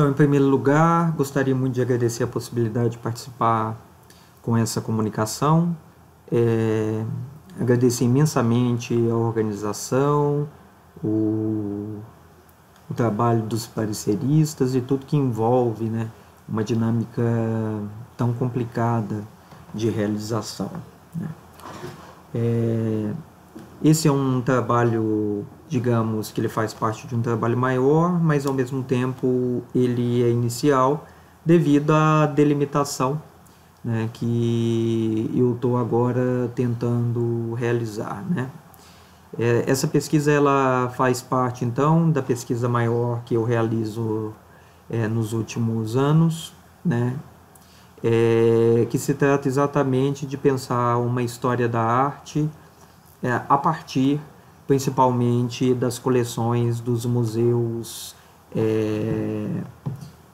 Então, em primeiro lugar, gostaria muito de agradecer a possibilidade de participar com essa comunicação. Agradecer imensamente a organização, o trabalho dos pareceristas e tudo que envolve, né, uma dinâmica tão complicada de realização, né. Esse é um trabalho, digamos, que ele faz parte de um trabalho maior, mas ao mesmo tempo ele é inicial devido à delimitação, né, que eu estou agora tentando realizar, né. Essa pesquisa ela faz parte então da pesquisa maior que eu realizo nos últimos anos, né, que se trata exatamente de pensar uma história da arte a partir principalmente das coleções dos museus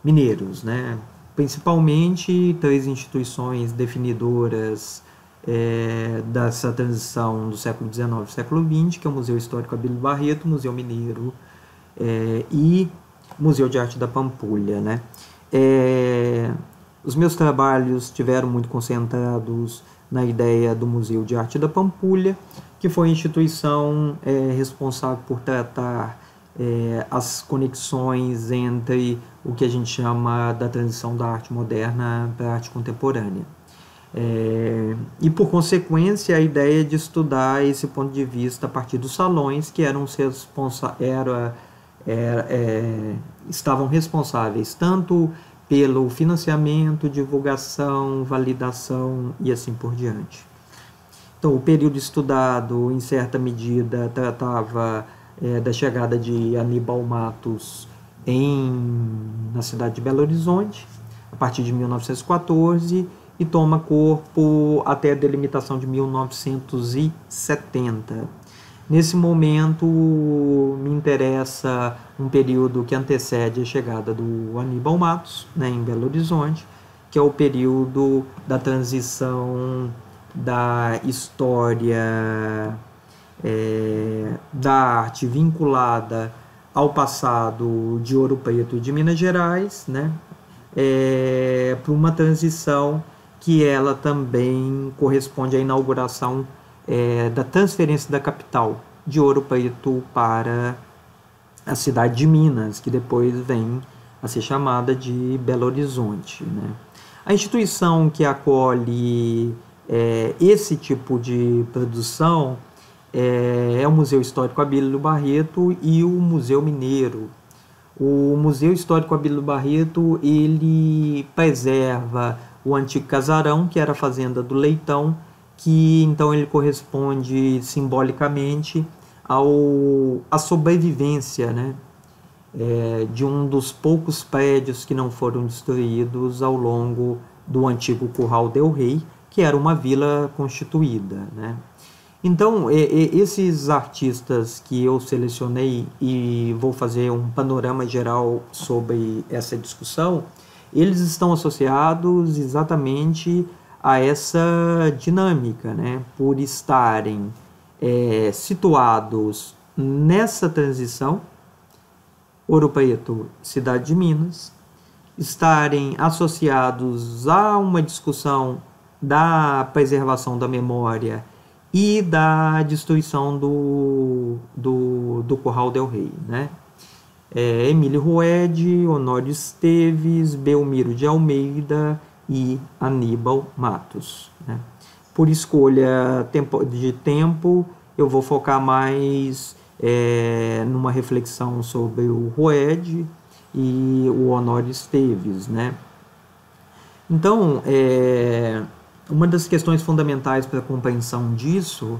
mineiros, né? Principalmente 3 instituições definidoras dessa transição do século XIX e século XX, que é o Museu Histórico Abílio Barreto, Museu Mineiro e Museu de Arte da Pampulha, né? Os meus trabalhos estiveram muito concentrados na ideia do Museu de Arte da Pampulha, que foi a instituição responsável por tratar as conexões entre o que a gente chama da transição da arte moderna para a arte contemporânea. E, por consequência, a ideia de estudar esse ponto de vista a partir dos salões que estavam responsáveis tanto pelo financiamento, divulgação, validação e assim por diante. Então, o período estudado, em certa medida, tratava da chegada de Aníbal Matos na cidade de Belo Horizonte, a partir de 1914, e toma corpo até a delimitação de 1970. Nesse momento, me interessa um período que antecede a chegada do Aníbal Matos, né, em Belo Horizonte, que é o período da transição da história da arte vinculada ao passado de Ouro Preto e de Minas Gerais, né, para uma transição que ela também corresponde à inauguração da transferência da capital de Ouro Preto para a cidade de Minas, que depois vem a ser chamada de Belo Horizonte, né. A instituição que acolhe esse tipo de produção é o Museu Histórico Abílio Barreto e o Museu Mineiro. O Museu Histórico Abílio Barreto, ele preserva o antigo casarão, que era a fazenda do Leitão, que então ele corresponde simbolicamente à sobrevivência, né, de um dos poucos prédios que não foram destruídos ao longo do antigo Curral del Rei, que era uma vila constituída, né. Então, esses artistas que eu selecionei, e vou fazer um panorama geral sobre essa discussão, eles estão associados exatamente a essa dinâmica, né, por estarem situados nessa transição, Ouro Preto, cidade de Minas, estarem associados a uma discussão da preservação da memória e da destruição do Curral del Rei, né? Emílio Rued, Honório Esteves, Belmiro de Almeida e Aníbal Matos, né? Por escolha de tempo, eu vou focar mais numa reflexão sobre o Rued e o Honório Esteves, né? Então, uma das questões fundamentais para a compreensão disso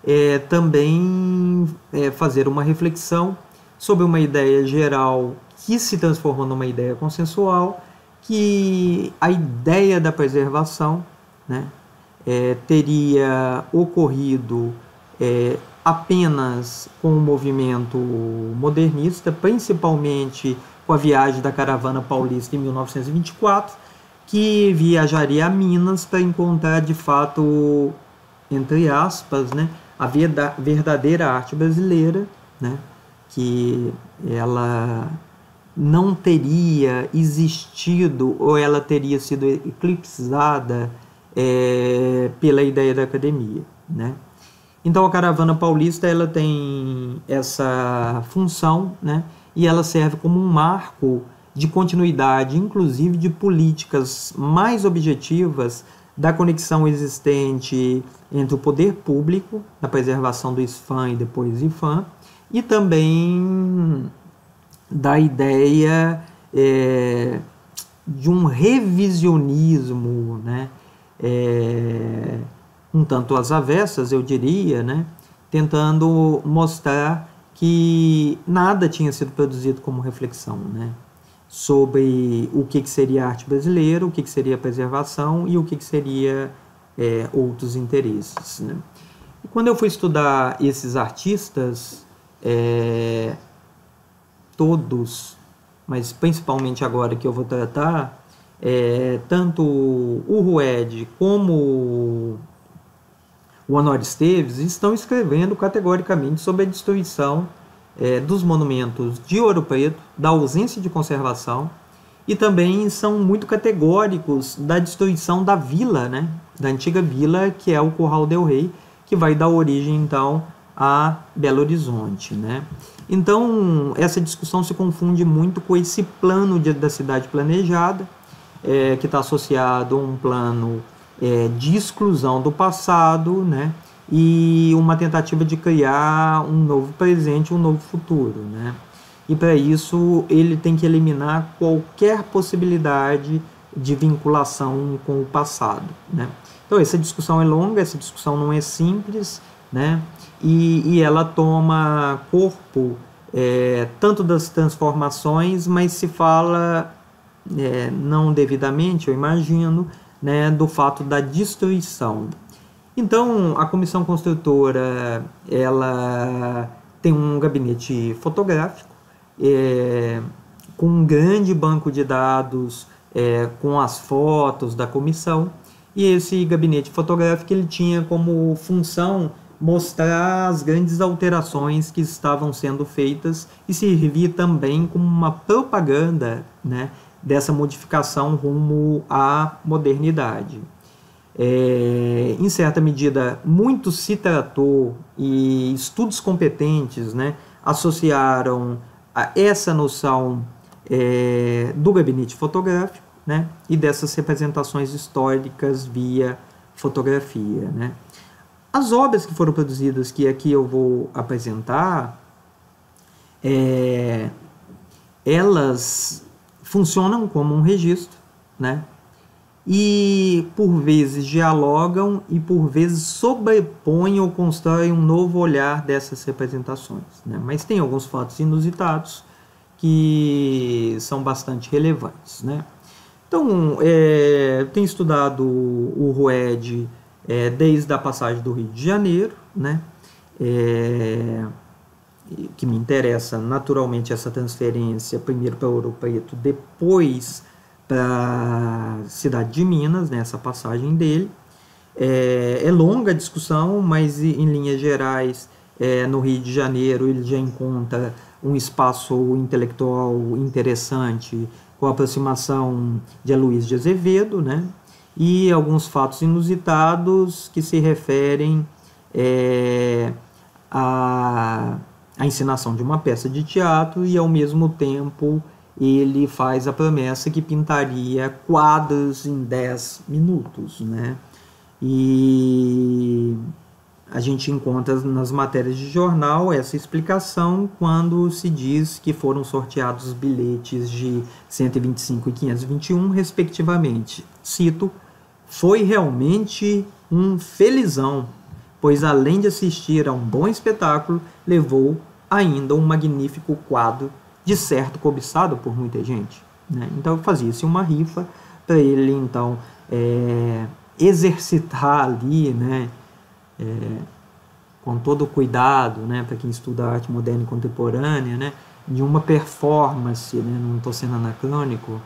é também fazer uma reflexão sobre uma ideia geral que se transformou numa ideia consensual, que a ideia da preservação, né, teria ocorrido apenas com o movimento modernista, principalmente com a viagem da Caravana Paulista em 1924, que viajaria a Minas para encontrar de fato, entre aspas, né, a verdadeira arte brasileira, né, que ela não teria existido ou ela teria sido eclipsada pela ideia da academia, né? Então a Caravana Paulista ela tem essa função, né? E ela serve como um marco de continuidade, inclusive de políticas mais objetivas da conexão existente entre o poder público, na preservação do ISFAM e depois IFAM, e também da ideia de um revisionismo, né? Um tanto às avessas, eu diria, né? Tentando mostrar que nada tinha sido produzido como reflexão, né? Sobre o que seria a arte brasileira, o que seria a preservação e o que seria outros interesses, né? E quando eu fui estudar esses artistas, todos, mas principalmente agora que eu vou tratar, tanto o Rued como o Honório Esteves estão escrevendo categoricamente sobre a destruição dos monumentos de Ouro Preto, da ausência de conservação, e também são muito categóricos da destruição da vila, né, da antiga vila, que é o Curral del Rei, que vai dar origem, então, a Belo Horizonte, né. Então, essa discussão se confunde muito com esse plano da cidade planejada, que está associado a um plano de exclusão do passado, né, e uma tentativa de criar um novo presente, um novo futuro, né. E para isso ele tem que eliminar qualquer possibilidade de vinculação com o passado, né. Então essa discussão é longa, essa discussão não é simples, né, e ela toma corpo tanto das transformações, mas se fala não devidamente, eu imagino, né, do fato da destruição. Então, a comissão construtora ela tem um gabinete fotográfico com um grande banco de dados com as fotos da comissão, e esse gabinete fotográfico ele tinha como função mostrar as grandes alterações que estavam sendo feitas e servir também como uma propaganda, né, dessa modificação rumo à modernidade. Em certa medida, muito se tratou e estudos competentes, né, associaram a essa noção do gabinete fotográfico, né, e dessas representações históricas via fotografia, né. As obras que foram produzidas, que aqui eu vou apresentar, elas funcionam como um registro, né? E por vezes dialogam e por vezes sobrepõem ou constroem um novo olhar dessas representações, né? Mas tem alguns fatos inusitados que são bastante relevantes, né? Então, tenho estudado o Rued desde a passagem do Rio de Janeiro, né? Que me interessa naturalmente essa transferência, primeiro para Ouro Preto, depois para a cidade de Minas, nessa passagem dele. É longa a discussão, mas em linhas gerais, no Rio de Janeiro ele já encontra um espaço intelectual interessante com a aproximação de Aloysio de Azevedo, né? E alguns fatos inusitados que se referem à encenação de uma peça de teatro, e ao mesmo tempo ele faz a promessa que pintaria quadros em 10 minutos, né? E a gente encontra nas matérias de jornal essa explicação quando se diz que foram sorteados os bilhetes de 125 e 521, respectivamente. Cito: foi realmente um felizão, pois além de assistir a um bom espetáculo, levou ainda um magnífico quadro, de certo cobiçado por muita gente, né? Então fazia-se uma rifa para ele, então, exercitar ali, né, com todo o cuidado, né, para quem estuda arte moderna e contemporânea, né, de uma performance, né, não estou sendo anacrônico,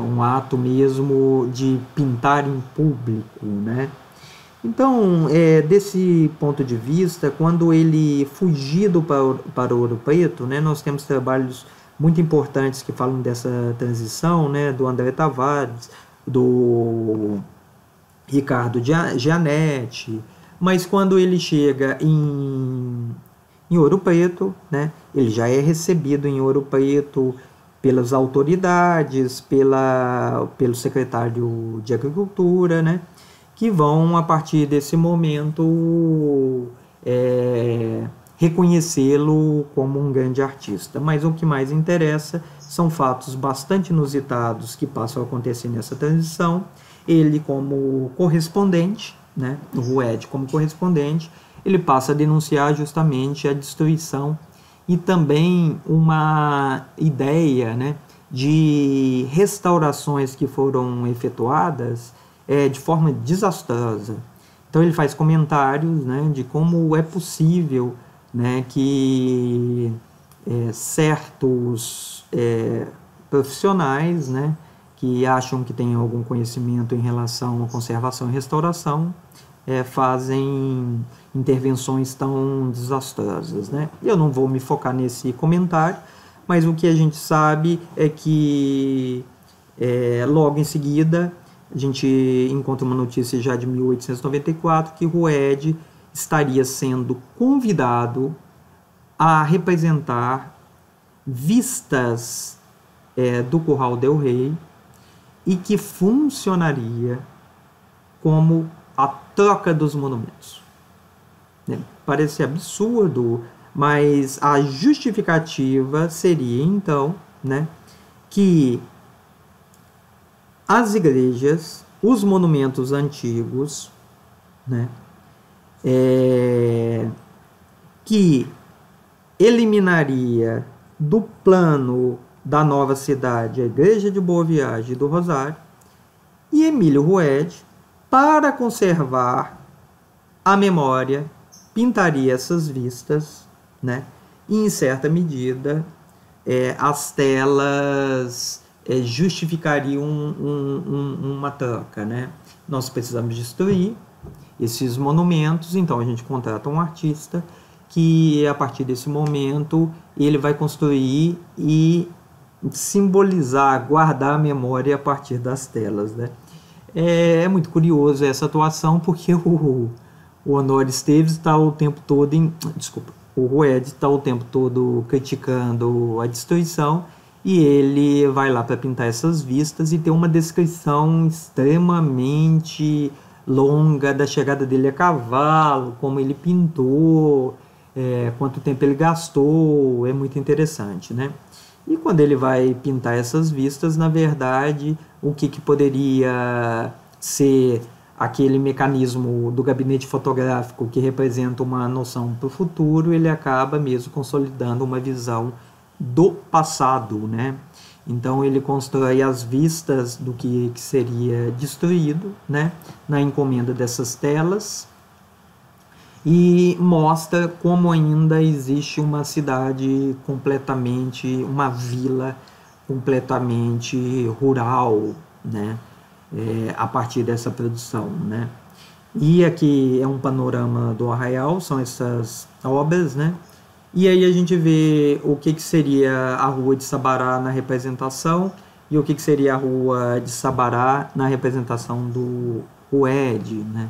um ato mesmo de pintar em público, né. Então, desse ponto de vista, quando ele fugido para Ouro Preto, né, nós temos trabalhos muito importantes que falam dessa transição, né, do André Tavares, do Ricardo Gianetti, mas quando ele chega em Ouro Preto, né, ele já é recebido em Ouro Preto pelas autoridades, pelo secretário de Agricultura, né, que vão, a partir desse momento, reconhecê-lo como um grande artista. Mas o que mais interessa são fatos bastante inusitados que passam a acontecer nessa transição. Ele como correspondente, né, o Rued como correspondente, ele passa a denunciar justamente a destruição e também uma ideia, né, de restaurações que foram efetuadas de forma desastrosa. Então ele faz comentários, né, de como é possível, né, que certos profissionais, né, que acham que têm algum conhecimento em relação à conservação e restauração, fazem intervenções tão desastrosas, né? Eu não vou me focar nesse comentário, mas o que a gente sabe é que logo em seguida a gente encontra uma notícia já de 1894 que Rued estaria sendo convidado a representar vistas do Curral del Rei e que funcionaria como a troca dos monumentos. Parece absurdo, mas a justificativa seria então, né, que as igrejas, os monumentos antigos, né, que eliminaria do plano da nova cidade a igreja de Boa Viagem e do Rosário, e Emílio Rued, para conservar a memória, pintaria essas vistas, né, e em certa medida as telas justificariam uma troca, né? Nós precisamos destruir esses monumentos, então a gente contrata um artista que a partir desse momento ele vai construir e simbolizar, guardar a memória a partir das telas, né? É muito curioso essa atuação, porque o Honório Esteves está o tempo todo o Rued está o tempo todo criticando a destruição, e ele vai lá para pintar essas vistas e tem uma descrição extremamente longa da chegada dele a cavalo, como ele pintou, quanto tempo ele gastou. É muito interessante, né? E quando ele vai pintar essas vistas, na verdade, o que poderia ser aquele mecanismo do gabinete fotográfico que representa uma noção para o futuro, ele acaba mesmo consolidando uma visão do passado, né? Então ele constrói as vistas do que seria destruído, né, na encomenda dessas telas, e mostra como ainda existe uma cidade completamente, uma vila completamente rural, né, a partir dessa produção, né. E aqui é um panorama do Arraial, são essas obras, né. E aí a gente vê o que seria a Rua de Sabará na representação e o que seria a Rua de Sabará na representação do Rued, né.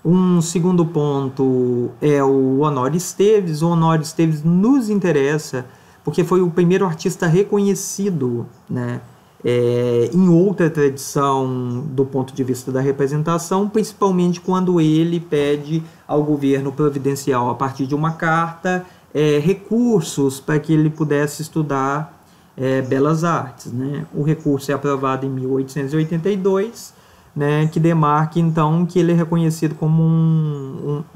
Um segundo ponto é o Honório Esteves. O Honório Esteves nos interessa porque foi o primeiro artista reconhecido, né, em outra tradição do ponto de vista da representação, principalmente quando ele pede ao governo providencial, a partir de uma carta, recursos para que ele pudesse estudar belas artes, né. O recurso é aprovado em 1882, né, que demarca então que ele é reconhecido como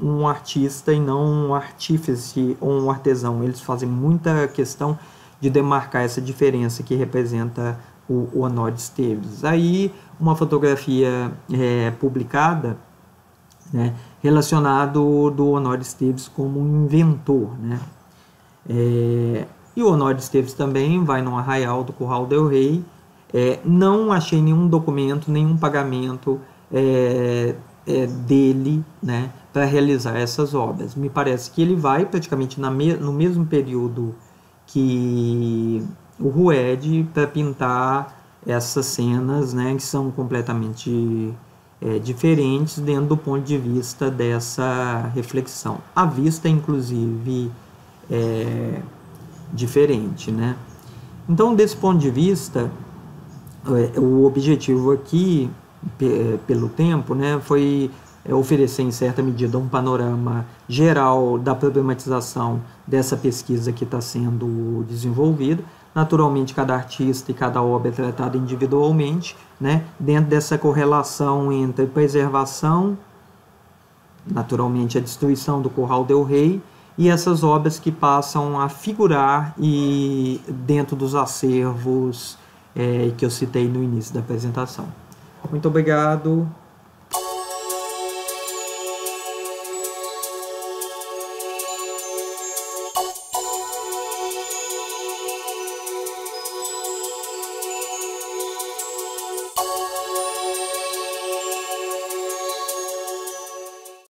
um artista e não um artífice ou um artesão. Eles fazem muita questão de demarcar essa diferença que representa o Honório Esteves. Aí uma fotografia publicada, né, relacionado do Honório Esteves como um inventor, né. E o Honório Esteves também vai no Arraial do Curral del Rei. Não achei nenhum documento, nenhum pagamento dele, né, para realizar essas obras. Me parece que ele vai praticamente no mesmo período que o Rued para pintar essas cenas, né, que são completamente diferentes dentro do ponto de vista dessa reflexão. A vista, inclusive, é diferente, né? Então, desse ponto de vista, o objetivo aqui, pelo tempo, né, foi oferecer em certa medida um panorama geral da problematização dessa pesquisa que está sendo desenvolvida. Naturalmente, cada artista e cada obra é tratada individualmente, né, dentro dessa correlação entre preservação, naturalmente a destruição do Curral del Rei, e essas obras que passam a figurar dentro dos acervos que eu citei no início da apresentação. Muito obrigado.